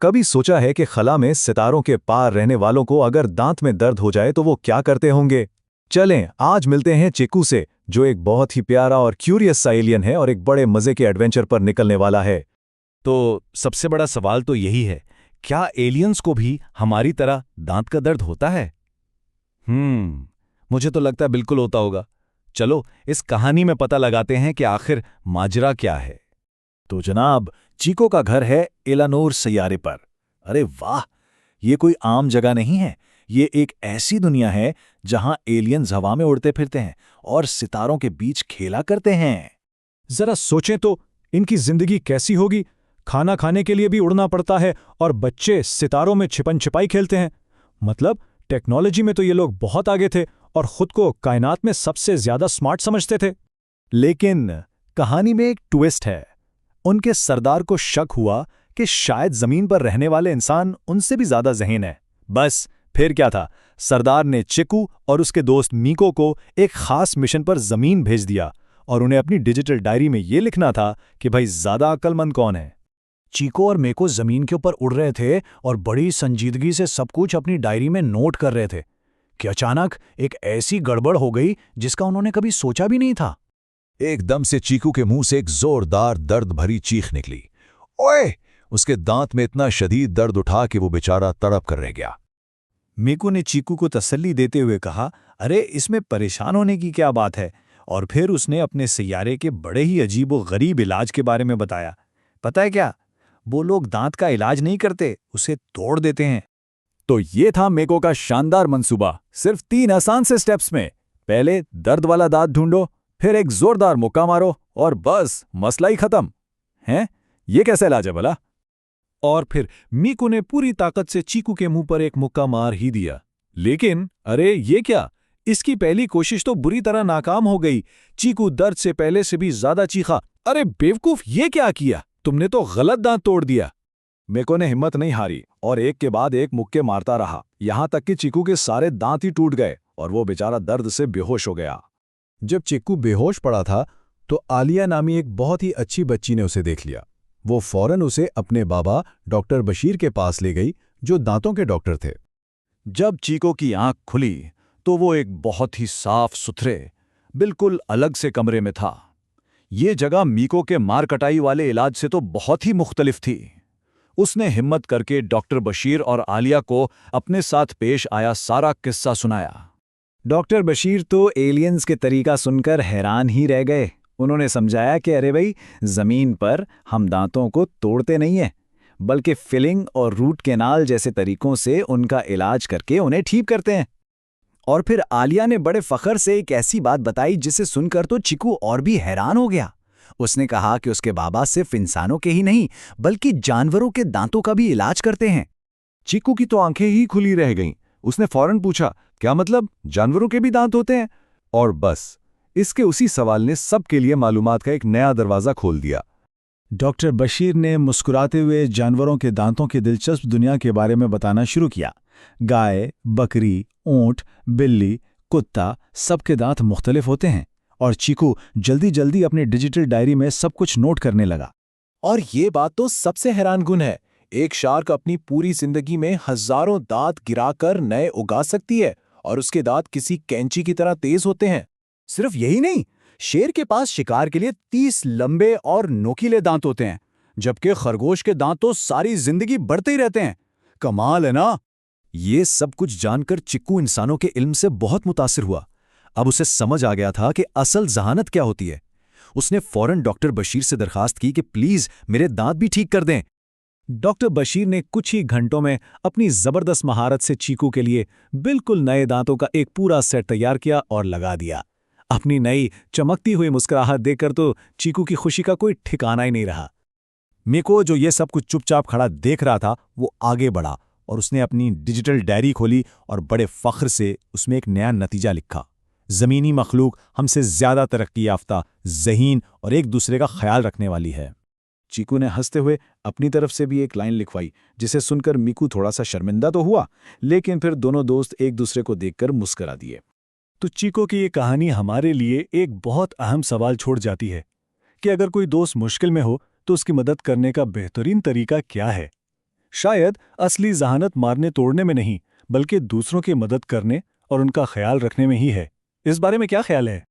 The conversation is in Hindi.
कभी सोचा है कि खला में सितारों के पार रहने वालों को अगर दांत में दर्द हो जाए तो वो क्या करते होंगे? चलें, आज मिलते हैं चिकू से, जो एक बहुत ही प्यारा और क्यूरियस सा एलियन है और एक बड़े मजे के एडवेंचर पर निकलने वाला है। तो सबसे बड़ा सवाल तो यही है, क्या एलियंस को भी हमारी तरह दांत का दर्द होता है? मुझे तो लगता है बिल्कुल होता होगा। चलो इस कहानी में पता लगाते हैं कि आखिर माजरा क्या है। तो जनाब, चीको का घर है एलानोर सैयारे पर। अरे वाह, ये कोई आम जगह नहीं है। ये एक ऐसी दुनिया है जहां एलियंस हवा में उड़ते फिरते हैं और सितारों के बीच खेला करते हैं। जरा सोचें तो, इनकी जिंदगी कैसी होगी। खाना खाने के लिए भी उड़ना पड़ता है और बच्चे सितारों में छिपन छिपाई खेलते हैं। मतलब टेक्नोलॉजी में तो ये लोग बहुत आगे थे और खुद को कायनात में सबसे ज्यादा स्मार्ट समझते थे। लेकिन कहानी में एक ट्विस्ट है। उनके सरदार को शक हुआ कि शायद जमीन पर रहने वाले इंसान उनसे भी ज्यादा ज़हीन है। बस फिर क्या था, सरदार ने चिकू और उसके दोस्त मीको को एक खास मिशन पर जमीन भेज दिया और उन्हें अपनी डिजिटल डायरी में यह लिखना था कि भाई ज्यादा अक्लमंद कौन है। चीको और मेको जमीन के ऊपर उड़ रहे थे और बड़ी संजीदगी से सब कुछ अपनी डायरी में नोट कर रहे थे कि अचानक एक ऐसी गड़बड़ हो गई जिसका उन्होंने कभी सोचा भी नहीं था। एकदम से चीकू के मुंह से एक जोरदार दर्द भरी चीख निकली। ओए! उसके दांत में इतना शदीद दर्द उठा कि वो बेचारा तड़प कर रह गया। मीकू ने चीकू को तसल्ली देते हुए कहा, अरे इसमें परेशान होने की क्या बात है। और फिर उसने अपने सैयारे के बड़े ही अजीब व गरीब इलाज के बारे में बताया। पता है क्या, वो लोग दांत का इलाज नहीं करते, उसे तोड़ देते हैं। तो ये था मेको का शानदार मंसूबा, सिर्फ 3 आसान से स्टेप्स में। पहले दर्द वाला दांत ढूंढो, फिर एक जोरदार मुक्का मारो और बस मसला ही खत्म। हैं? ये कैसा इलाज है भला? और फिर मीकू ने पूरी ताकत से चीकू के मुंह पर एक मुक्का मार ही दिया। लेकिन अरे ये क्या, इसकी पहली कोशिश तो बुरी तरह नाकाम हो गई। चीकू दर्द से पहले से भी ज्यादा चीखा, अरे बेवकूफ, ये क्या किया? तुमने तो गलत दांत तोड़ दिया। मेको ने हिम्मत नहीं हारी और एक के बाद एक मुक्के मारता रहा, यहां तक कि चीकू के सारे दांत ही टूट गए और वो बेचारा दर्द से बेहोश हो गया। जब चिक्कू बेहोश पड़ा था तो आलिया नामी एक बहुत ही अच्छी बच्ची ने उसे देख लिया। वो फौरन उसे अपने बाबा डॉक्टर बशीर के पास ले गई, जो दांतों के डॉक्टर थे। जब चीको की आंख खुली तो वो एक बहुत ही साफ सुथरे, बिल्कुल अलग से कमरे में था। ये जगह मीको के मार कटाई वाले इलाज से तो बहुत ही मुख्तलिफ थी। उसने हिम्मत करके डॉक्टर बशीर और आलिया को अपने साथ पेश आया सारा किस्सा सुनाया। डॉक्टर बशीर तो एलियंस के तरीका सुनकर हैरान ही रह गए। उन्होंने समझाया कि अरे भाई, जमीन पर हम दांतों को तोड़ते नहीं हैं, बल्कि फिलिंग और रूट कैनाल जैसे तरीकों से उनका इलाज करके उन्हें ठीक करते हैं। और फिर आलिया ने बड़े फख्र से एक ऐसी बात बताई जिसे सुनकर तो चिकू और भी हैरान हो गया। उसने कहा कि उसके बाबा सिर्फ इंसानों के ही नहीं बल्कि जानवरों के दांतों का भी इलाज करते हैं। चिकू की तो आंखें ही खुली रह गईं। उसने फौरन पूछा, क्या मतलब, जानवरों के भी दांत होते हैं? और बस इसके उसी सवाल ने सबके लिए मालूमात का एक नया दरवाज़ा खोल दिया। डॉक्टर बशीर ने मुस्कुराते हुए जानवरों के दांतों की दिलचस्प दुनिया के बारे में बताना शुरू किया। गाय, बकरी, ऊंट, बिल्ली, कुत्ता, सबके दांत मुख्तलिफ होते हैं। और चीकू जल्दी जल्दी अपनी डिजिटल डायरी में सब कुछ नोट करने लगा। और ये बात तो सबसे हैरानकुन है, एक शार्क अपनी पूरी जिंदगी में हजारों दांत गिराकर नए उगा सकती है और उसके दांत किसी कैंची की तरह तेज होते हैं। सिर्फ यही नहीं, शेर के पास शिकार के लिए 30 लंबे और नोकीले दांत होते हैं, जबकि खरगोश के दांत तो सारी जिंदगी बढ़ते ही रहते हैं। कमाल है ना? ये सब कुछ जानकर चिक्कू इंसानों के इल्म से बहुत मुतासिर हुआ। अब उसे समझ आ गया था कि असल जहानत क्या होती है। उसने फौरन डॉक्टर बशीर से दरखास्त की कि प्लीज मेरे दांत भी ठीक कर दें। डॉक्टर बशीर ने कुछ ही घंटों में अपनी जबरदस्त महारत से चीकू के लिए बिल्कुल नए दांतों का एक पूरा सेट तैयार किया और लगा दिया। अपनी नई चमकती हुई मुस्कुराहट देखकर तो चीकू की खुशी का कोई ठिकाना ही नहीं रहा। मेको, जो ये सब कुछ चुपचाप खड़ा देख रहा था, वो आगे बढ़ा और उसने अपनी डिजिटल डायरी खोली और बड़े फख्र से उसमें एक नया नतीजा लिखा। ज़मीनी मखलूक हमसे ज़्यादा तरक्की याफ्ता, ज़हीन और एक दूसरे का ख्याल रखने वाली है। चीकू ने हंसते हुए अपनी तरफ से भी एक लाइन लिखवाई, जिसे सुनकर मीकू थोड़ा सा शर्मिंदा तो हुआ, लेकिन फिर दोनों दोस्त एक दूसरे को देखकर मुस्करा दिए। तो चीको की ये कहानी हमारे लिए एक बहुत अहम सवाल छोड़ जाती है कि अगर कोई दोस्त मुश्किल में हो तो उसकी मदद करने का बेहतरीन तरीका क्या है। शायद असली जहानत मारने तोड़ने में नहीं, बल्कि दूसरों की मदद करने और उनका ख्याल रखने में ही है। इस बारे में क्या ख्याल है?